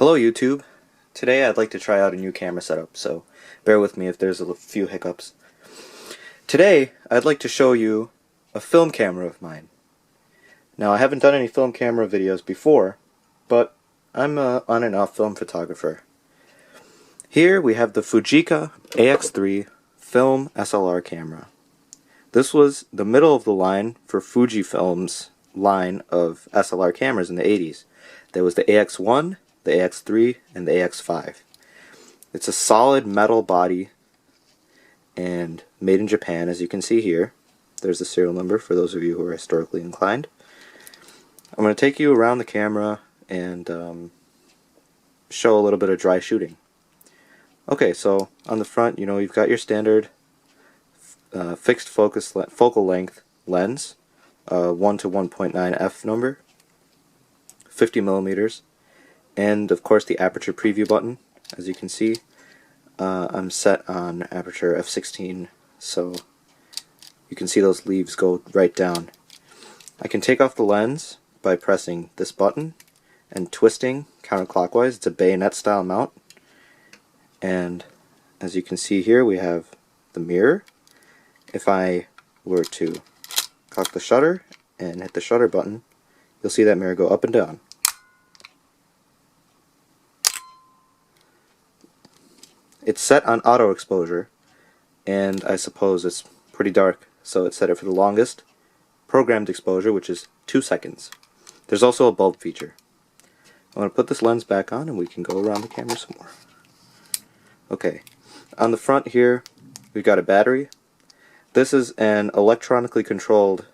Hello YouTube. Today I'd like to try out a new camera setup, so bear with me if there's a few hiccups. Today I'd like to show you a film camera of mine. Now I haven't done any film camera videos before, but I'm an on and off film photographer. Here we have the Fujica AX-3 film SLR camera. This was the middle of the line for Fujifilm's line of SLR cameras in the 80s. There was the AX-1, the AX-3, and the AX-5. It's a solid metal body and made in Japan, as you can see here. There's the serial number for those of you who are historically inclined. I'm going to take you around the camera and show a little bit of dry shooting. Okay, so on the front, you've got your standard fixed focal length lens, 1 to 1.9 f number, 50 millimeters, and of course the aperture preview button. As you can see, I'm set on aperture f16, so you can see those leaves go right down. I can take off the lens by pressing this button and twisting counterclockwise. It's a bayonet style mount, and as you can see here we have the mirror. If I were to cock the shutter and hit the shutter button, you'll see that mirror go up and down. It's set on auto exposure, and I suppose it's pretty dark, so it's set it for the longest programmed exposure, which is 2 seconds. There's also a bulb feature. I'm going to put this lens back on and we can go around the camera some more. Okay, on the front here we've got a battery. This is an electronically controlled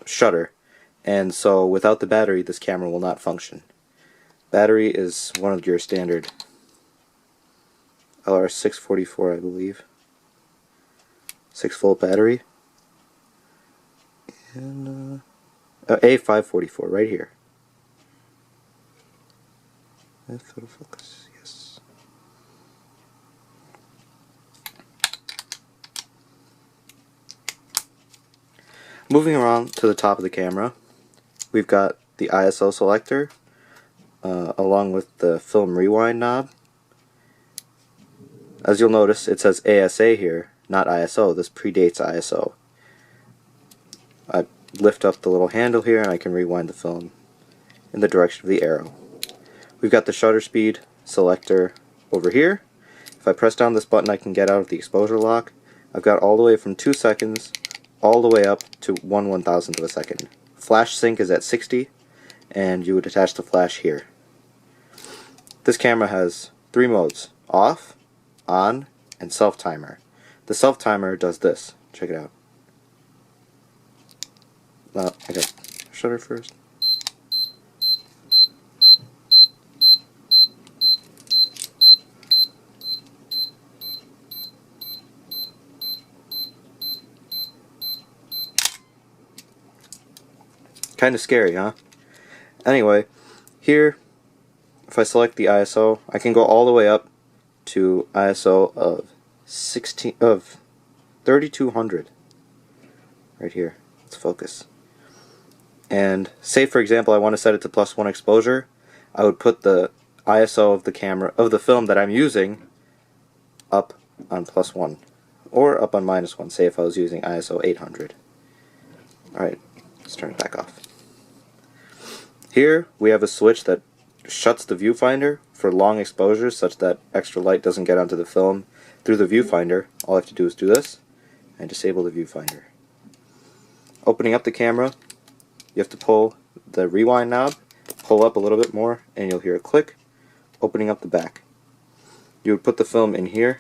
shutter, and so without the battery this camera will not function. Battery is one of your standard LR644, I believe. 6-volt battery. And A544 right here. Focus, yes. Moving around to the top of the camera, we've got the ISO selector along with the film rewind knob. As you'll notice, it says ASA here, not ISO. This predates ISO. I lift up the little handle here and I can rewind the film in the direction of the arrow. We've got the shutter speed selector over here. If I press down this button I can get out of the exposure lock. I've got all the way from 2 seconds all the way up to 1/1000th of a second. Flash sync is at 60, and you would attach the flash here. This camera has 3 modes: off, on, and self-timer. The self-timer does this. Check it out. I got shutter first. Kind of scary, huh? Anyway, here, if I select the ISO, I can go all the way up to ISO of 3200 right here. Let's focus. And say for example I want to set it to +1 exposure, I would put the ISO of the camera of the film that I'm using up on +1 or up on -1, say if I was using ISO 800. Alright, let's turn it back off. Here we have a switch that shuts the viewfinder for long exposures such that extra light doesn't get onto the film through the viewfinder. All I have to do is do this and disable the viewfinder. Opening up the camera, you have to pull the rewind knob, pull up a little bit more, and you'll hear a click, opening up the back. You would put the film in here,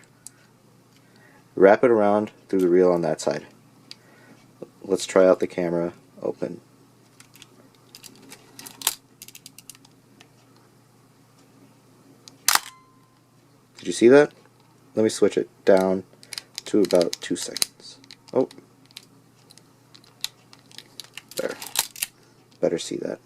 wrap it around through the reel on that side. Let's try out the camera open. Did you see that? Let me switch it down to about 2 seconds. Oh. There. Better see that.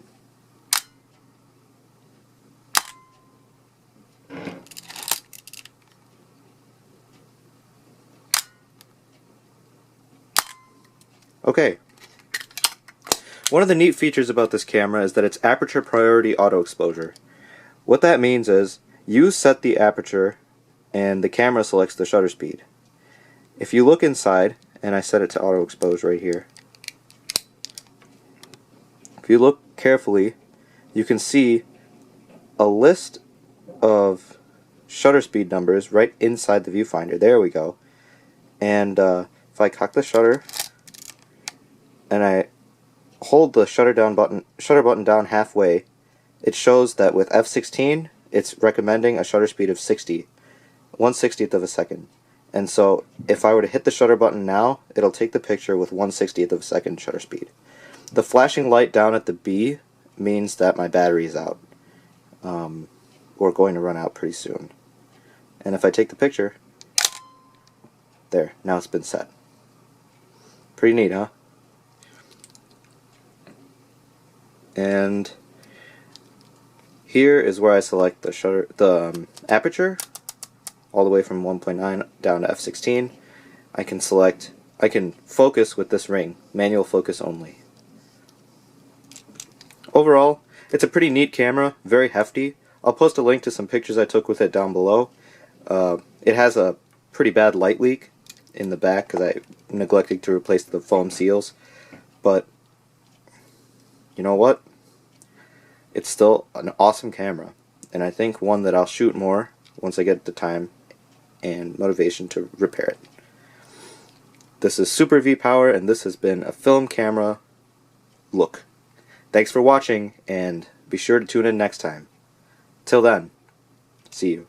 Okay. One of the neat features about this camera is that it's aperture priority auto exposure. What that means is you set the aperture and the camera selects the shutter speed. If you look inside, and I set it to auto expose right here, if you look carefully, you can see a list of shutter speed numbers right inside the viewfinder. There we go. And if I cock the shutter and I hold the shutter button down halfway, it shows that with f16 it's recommending a shutter speed of 60, 1/60th of a second. And so if I were to hit the shutter button now, it'll take the picture with 1/60th of a second shutter speed. The flashing light down at the B means that my battery is out, or going to run out pretty soon. And if I take the picture, there, now it's been set. Pretty neat, huh? And here is where I select the aperture, all the way from 1.9 down to f16. I can focus with this ring, manual focus only. Overall, it's a pretty neat camera, very hefty. I'll post a link to some pictures I took with it down below. It has a pretty bad light leak in the back because I neglected to replace the foam seals, but you know what? It's still an awesome camera, and I think one that I'll shoot more once I get the time and motivation to repair it. This is Super V Power, and this has been a film camera look. Thanks for watching, and be sure to tune in next time. Till then, see you.